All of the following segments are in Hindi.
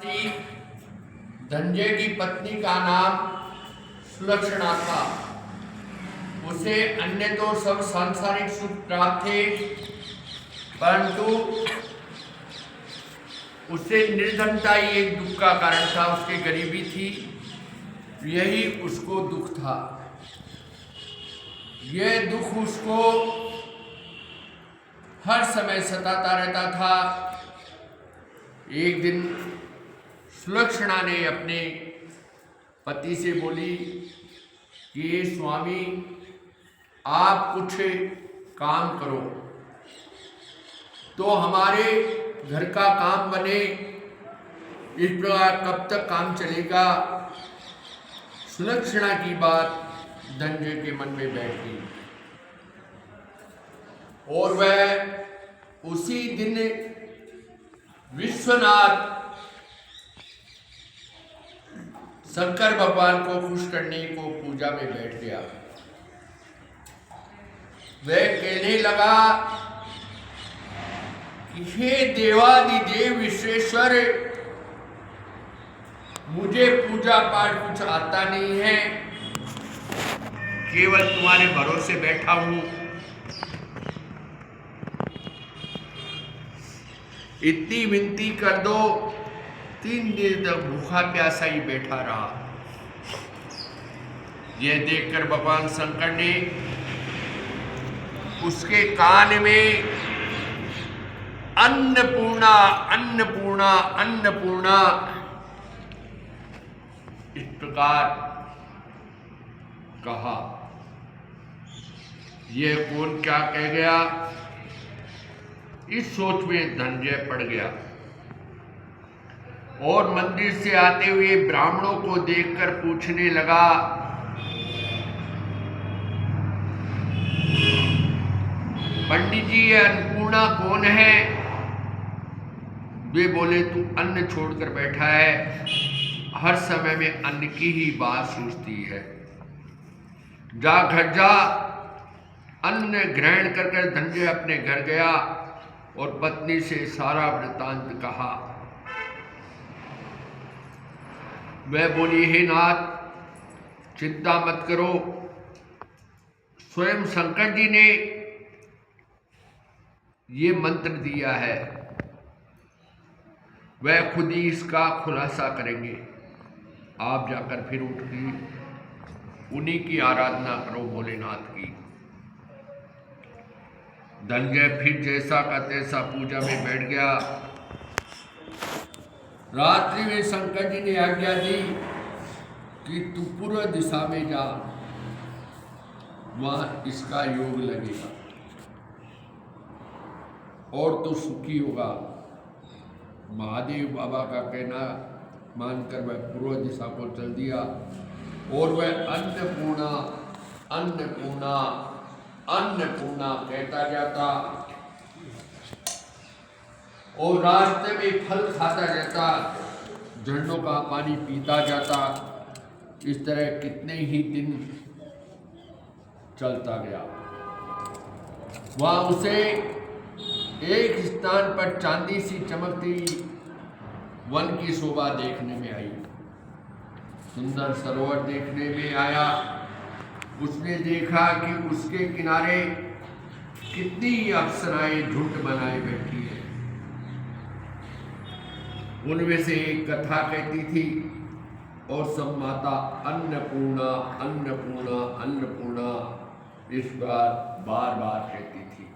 धनंजय की पत्नी का नाम सुलक्षणा था। उसे अन्य तो सब सांसारिक सुख प्राप्त थे, परंतु उसे निर्धनता ही एक दुख का कारण था। उसकी गरीबी थी, यही उसको दुख था। यह दुख उसको हर समय सताता रहता था। एक दिन सुलक्षणा ने अपने पति से बोली कि स्वामी, आप कुछ काम करो तो हमारे घर का काम बने। इस प्रकार कब तक काम चलेगा? सुलक्षणा की बात धनंजय के मन में बैठ गई और वह उसी दिन विश्वनाथ शंकर भगवान को खुश करने को पूजा में बैठ गया। वह कहने लगा कि हे देवादिदेव विश्वेश्वर, मुझे पूजा पाठ कुछ आता नहीं है, केवल तुम्हारे भरोसे बैठा हूं। इतनी विनती कर दो। 3 दिन तक भूखा प्यासा ही बैठा रहा। यह देखकर भगवान शंकर ने उसके कान में अन्नपूर्णा अन्नपूर्णा अन्नपूर्णा इस प्रकार कहा। यह कौन क्या कह गया? इस सोच में धनंजय पड़ गया और मंदिर से आते हुए ब्राह्मणों को देखकर पूछने लगा, पंडित जी, ये अन्नपूर्णा कौन है? वे बोले, तू अन्न छोड़कर बैठा है, हर समय में अन्न की ही बात सोचती है। जा घर जा। अन्न ग्रहण कर धनंजय अपने घर गया और पत्नी से सारा वृत्तांत कहा। वह बोली, हे नाथ, चिंता मत करो, स्वयं शंकर जी ने ये मंत्र दिया है, वह खुद ही इसका खुलासा करेंगे। आप जाकर फिर उठकर उन्हीं की आराधना करो, भोलेनाथ की। धनंजय फिर जैसा का तैसा पूजा में बैठ गया। रात्रि में शंकर जी ने आज्ञा दी कि तू पूर्व दिशा में जा, वहां इसका योग लगेगा और तू सुखी होगा। महादेव बाबा का कहना मानकर वह पूर्व दिशा को चल दिया और वह अन्नपूर्णा अन्नपूर्णा अन्नपूर्णा कहता जाता और रास्ते में फल खाता जाता, झरनों का पानी पीता जाता। इस तरह कितने ही दिन चलता गया। वहां उसे एक स्थान पर चांदी सी चमकती वन की शोभा देखने में आई। सुंदर सरोवर देखने में आया। उसने देखा कि उसके किनारे कितनी अप्सराएं झुंड बनाए बैठी है। उनमें से एक कथा कहती थी और सब माता अन्नपूर्णा अन्नपूर्णा अन्नपूर्णा इस बार बार कहती थी।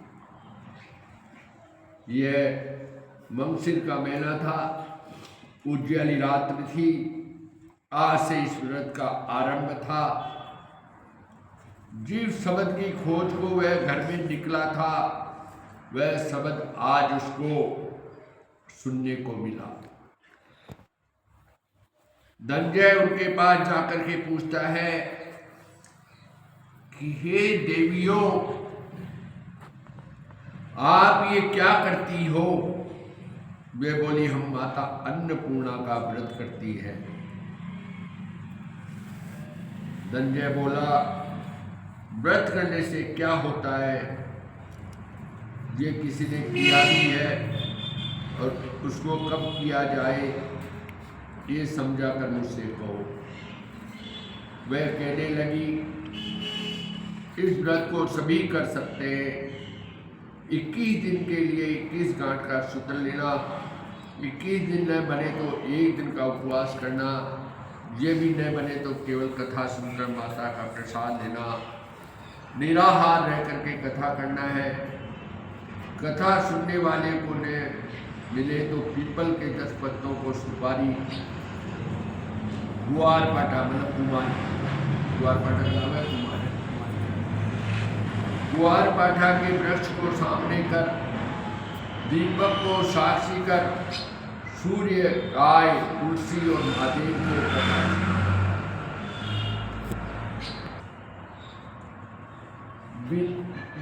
यह मंगसिर का महीना था, उज्ज्वली रात्रि थी। आज से इस व्रत का आरंभ था। जीव शब्द की खोज को वह घर में निकला था, वह शब्द आज उसको सुनने को मिला। धनंजय उनके पास जाकर के पूछता है कि हे देवियों, आप ये क्या करती हो? वे बोली, हम माता अन्नपूर्णा का व्रत करती है। धनंजय बोला, व्रत करने से क्या होता है? ये किसी ने किया भी है और उसको कब किया जाए ये समझा कर मुझसे कहो। वह कहने लगी, इस व्रत को सभी कर सकते हैं। 21 दिन के लिए 21 गांठ का सूत्र लेना, 21 दिन न बने तो 1 दिन का उपवास करना, ये भी न बने तो केवल कथा सुनकर माता का प्रसाद लेना, निराहार रह करके कथा करना है। कथा सुनने वाले को न मिले तो पीपल के 10 पत्तों को सुपारी, गुआर पाटा मतलब कुमार, गुआर पाटा का नाम है कुमार, गुआर पाठा के वृक्ष को सामने कर, दीपक को साक्षी कर, सूर्य, गाय, तुलसी और महादेव को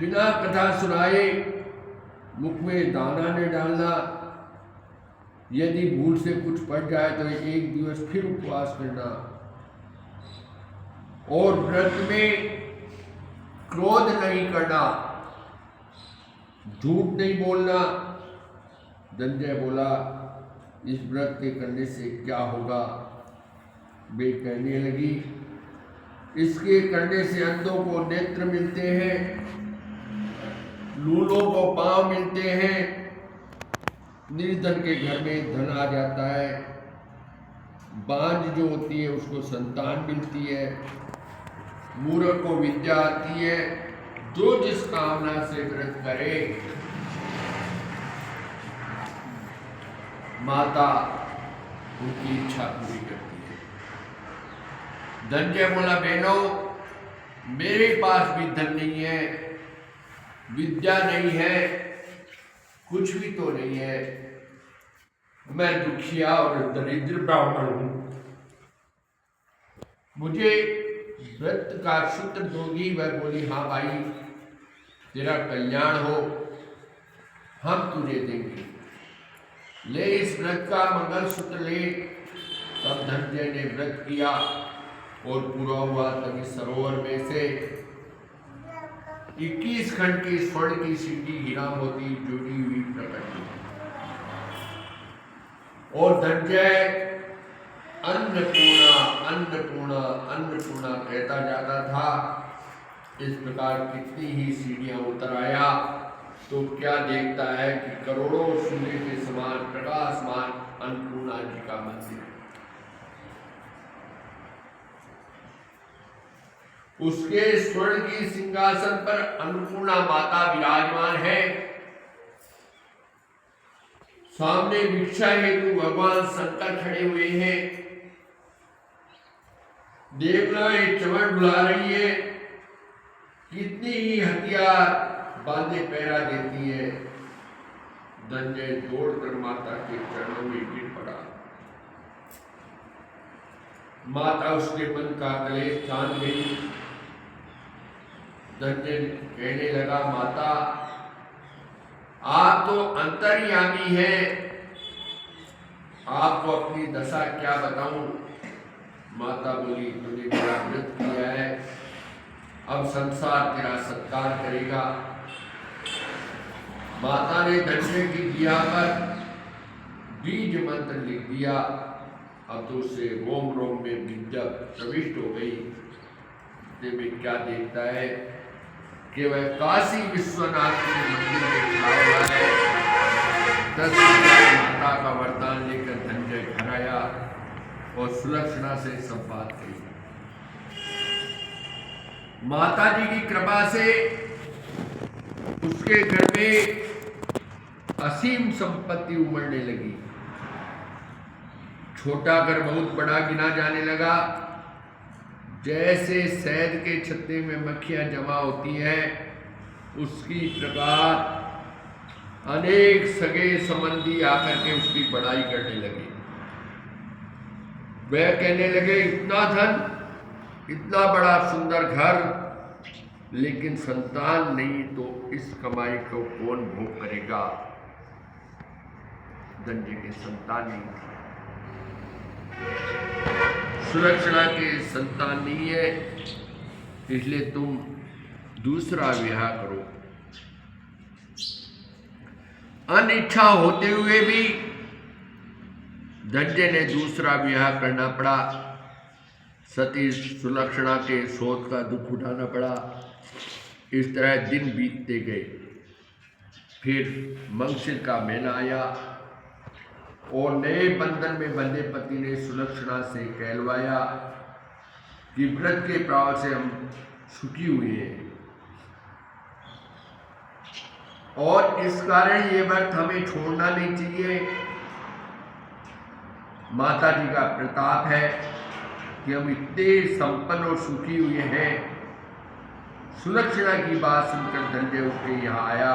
बिना कथा सुनाए मुख में दाना न डालना। यदि भूल से कुछ पड़ जाए तो 1 दिवस फिर उपवास करना। और व्रत में क्रोध नहीं करना, झूठ नहीं बोलना। धनंजय बोला, इस व्रत के करने से क्या होगा? वे कहने लगी, इसके करने से अंधों को नेत्र मिलते हैं, लूलों को पांव मिलते हैं, निर्धन के घर में धन आ जाता है, बांझ जो होती है उसको संतान मिलती है, मूर्ख को विद्या आती है। जो जिस कामना से व्रत करे माता उनकी इच्छा पूरी करती है। धनंजय बोला, बहनों मेरे पास भी धन नहीं है, विद्या नहीं है, कुछ भी तो नहीं है, मैं दुखिया और दरिद्र ब्राह्मण हूं, मुझे व्रत का सूत्र दोगी? वह बोली, हाँ भाई, तेरा कल्याण हो, हम तुझे देंगे, ले इस व्रत का मंगल सूत्र ले। तब धनंजय ने व्रत किया और पूरा हुआ। तभी सरोवर में से 21 खंड की स्वर्ण की सीढ़ी हीरा मोती जुड़ी हुई प्रकट हुई और धनंजय अन्नपूर्णा अन्नपूर्णा अन्नपूर्णा कहता जाता था। इस प्रकार कितनी ही सीढ़ियां उतर आया तो क्या देखता है कि करोड़ों सूर्य के समान प्रकाशमान अन्नपूर्णा जी का मंदिर, उसके स्वर्ण की सिंहासन पर अन्नपूर्णा माता विराजमान है। सामने भिक्षा हेतु भगवान शंकर खड़े हुए हैं। देवता एक चमन बुला रही है, कितनी ही हथियार बांधे पैरा देती है। धनंजय दौड़कर माता के चरणों में गिर पड़ा। माता उसके मन का कलेश जान गई। धनंजय कहने लगा, माता आप तो अंतर्यामी हैं, आपको अपनी दशा क्या बताऊं? माता बोली, तूने मेरा व्रत किया है, अब संसार तेरा सत्कार करेगा। माता ने धनंजय की दिया पर बीज मंत्र लिख दिया। अब तो उसे रोम रोम में विद्या प्रविष्ट हो गई। में क्या देखता है कि वह काशी विश्वनाथ के मंदिर में खड़ा हुआ है। 10 माता का वरदान लेकर धनंजय घर आया और सुलक्षणा से सब बात कही। माता जी की कृपा से उसके घर में असीम संपत्ति उमड़ने लगी। छोटा घर बहुत बड़ा गिना जाने लगा। जैसे शहद के छत्ते में मक्खियां जमा होती हैं, उसकी प्रकार अनेक सगे संबंधी आकर के उसकी बड़ाई करने लगे। वह कहने लगे, इतना धन, इतना बड़ा सुंदर घर, लेकिन संतान नहीं तो इस कमाई को कौन भोग करेगा? धनंजय के संतान नहीं थी, सुलक्षणा के संतान नहीं है, इसलिए तुम दूसरा विवाह करो। अनिच्छा होते हुए भी धनंजय ने दूसरा विवाह करना पड़ा। सती सुलक्षणा के शोध का दुख उठाना पड़ा। इस तरह दिन बीतते गए। फिर मंगसिर का महीना आया और नए बंधन में बंधे पति ने सुलक्षणा से कहलवाया कि व्रत के प्रभाव से हम सुखी हुए हैं और इस कारण ये व्रत हमें छोड़ना नहीं चाहिए। माता जी का प्रताप है कि हम इतने संपन्न और सुखी हुए हैं। सुलक्षणा की बात सुनकर धनंजय उठ के यहाँ आया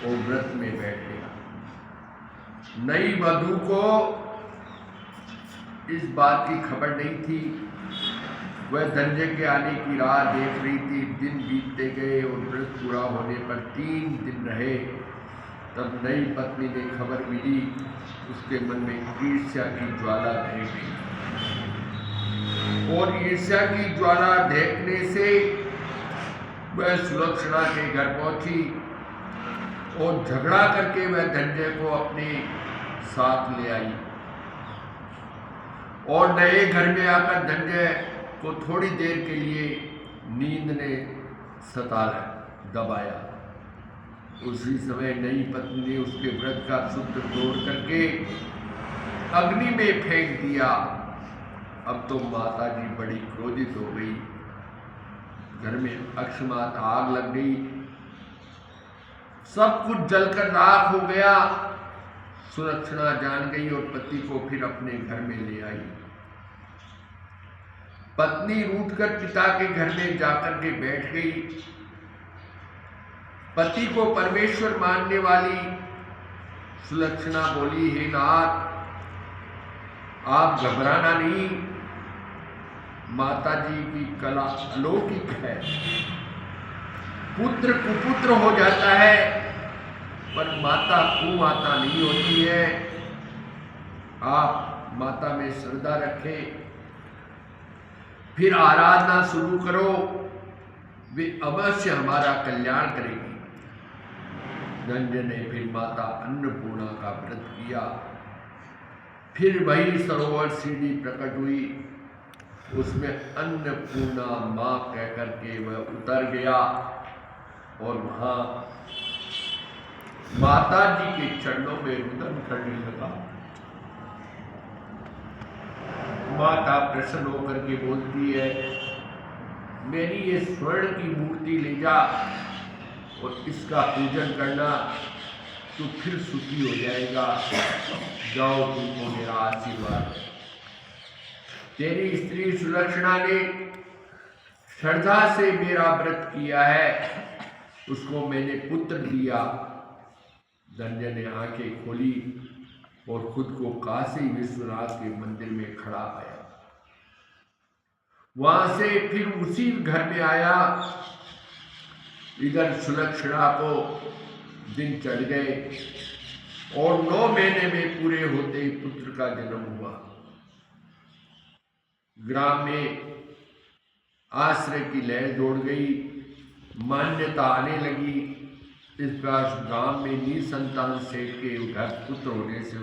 और व्रत में बैठ गया। नई वधू को इस बात की खबर नहीं थी। वह धनंजय के आने की राह देख रही थी। दिन बीतते गए और व्रत पूरा होने पर 3 दिन रहे। तब नई पत्नी ने खबर मिली। उसके मन में ईर्ष्या की ज्वाला दहक गई और ईर्ष्या की ज्वाला दहकने से वह सुलक्षणा के घर पहुंची और झगड़ा करके वह धनंजय को अपने साथ ले आई और नए घर में आकर धनंजय को थोड़ी देर के लिए नींद ने सता दबाया। उसी समय नई पत्नी ने उसके व्रत का सूत्र तोड़ करके अग्नि में फेंक दिया। अब तो माता जी बड़ी क्रोधित हो गई। घर में अकस्मात आग लग गई। सब कुछ जलकर राख हो गया। सुलक्षणा जान गई और पति को फिर अपने घर में ले आई। पत्नी रूठकर पिता के घर में जाकर के बैठ गई। पति को परमेश्वर मानने वाली सुलक्षणा बोली, हे नाथ, आप घबराना नहीं। माता जी की कला अलौकिक है। पुत्र कुपुत्र हो जाता है पर माता कुमाता नहीं होती है। आप माता में श्रद्धा रखें, फिर आराधना शुरू करो, वे अवश्य हमारा कल्याण करेगी। धनंजय ने फिर माता अन्नपूर्णा का व्रत किया। फिर वही सरोवर सीढ़ी प्रकट हुई। उसमें अन्नपूर्णा मां कहकर के वह उतर गया और वहां माता जी के चरणों में रुदन करने लगा। माता प्रसन्न होकर के बोलती है, मेरी ये स्वर्ण की मूर्ति ले जा और इसका पूजन करना, तो फिर सुखी हो जाएगा। जाओ, तुमको मेरा आशीर्वाद है। तेरी स्त्री सुलक्षणा ने श्रद्धा से मेरा व्रत किया है, उसको मैंने पुत्र दिया। धनंजय ने आंखें खोली और खुद को काशी विश्वनाथ के मंदिर में खड़ा पाया। वहां से फिर उसी घर में आया। इधर सुलक्षणा को दिन चढ़ गए और 9 महीने में पूरे होते ही पुत्र का जन्म हुआ। ग्राम में आश्रय की लहर दौड़ गई, मान्यता आने लगी। इस प्रकार गांव में निसंतान सेठ के घर पुत्र होने से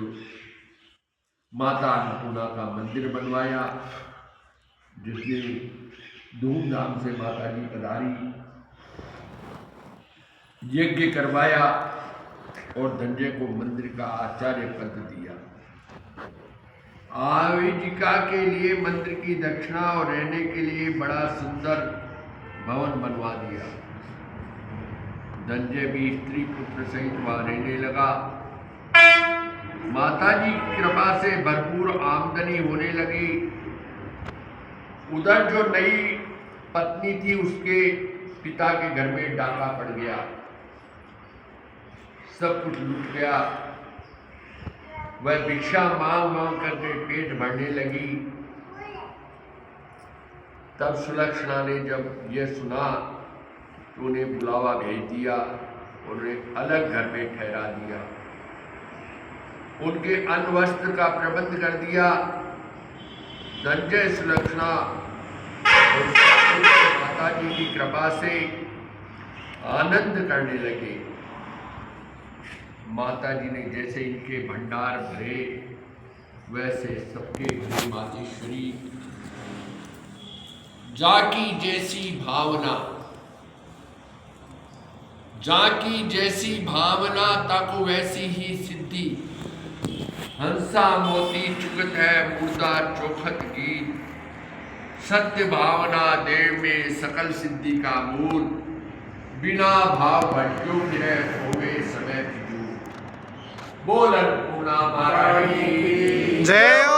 माता अन्नपूर्णा का मंदिर बनवाया, जिसमें धूमधाम से माता जी पधारी, यज्ञ करवाया और धनंजय को मंदिर का आचार्य पद दिया। आजीविका के लिए मंदिर की दक्षिणा और रहने के लिए बड़ा सुंदर भवन बनवा दिया। धनंजय भी स्त्री पुत्र सहित वहां रहने लगा। माता जी की कृपा से भरपूर आमदनी होने लगी। उधर जो नई पत्नी थी, उसके पिता के घर में डाका पड़ गया, सब कुछ लूट गया। वह भिक्षा मांग मांग करके पेट भरने लगी। तब सुलक्षणा ने जब यह सुना तो उन्हें बुलावा भेज दिया और उन्हें अलग घर में ठहरा दिया। उनके अन्न वस्त्र का प्रबंध कर दिया। धनंजय सुलक्षणा और माता जी की कृपा से आनंद करने लगे। माता जी ने जैसे इनके भंडार भरे, वैसे सबके घरे मातेश्वरी। जाकी जैसी भावना, जाकी जैसी भावना ताको वैसी ही सिद्धि। हंसा मोती चुगत है मुर्दा चौखट गीत। सत्य भावना देव में सकल सिद्धि का मूल। बिना भाव भटक्यो फिरे होवे समय फिजूल। बोल अन्नपूर्णा महारानी जय।